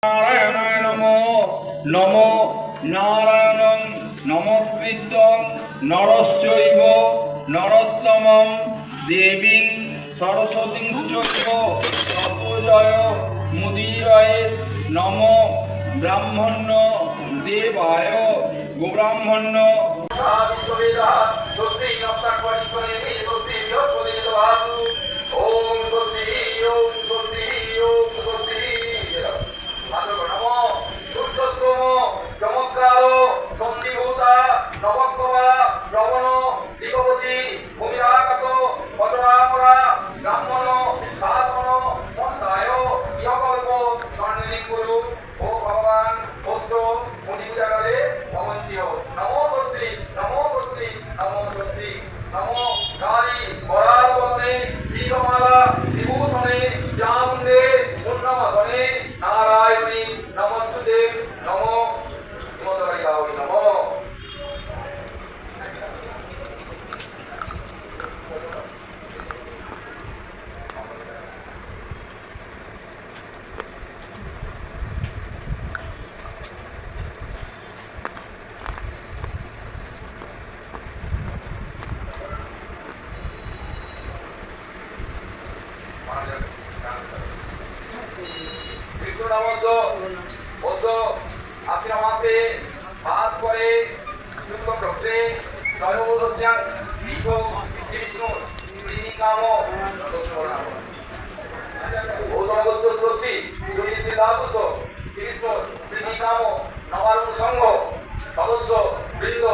নারায়ণায় নমো নমো নারায়ণং নমস্কৃত্যং নরশ্চৈব নরোত্তমং দেবীং সরস্বতীং চৈব তপোজয় মুদীরয়ে নমো ব্রাহ্মণ্য দেবায় গোব্রাহ্মণ্য নারায়ণী নমস্তুতে নমো হিমদয়ায় নমো। আশ্রমাতে ভাত করে শুক্লপক্ষে জয়বোধস্যাং দীর্ঘ বিষ্ণু শ্রীনিকাম গৌতমগত শ্রদ্ধি শ্রীলাভুত কৃষ্ণ শ্রীনিকাম নবারুণ সংঘ সদস্য বৃন্দ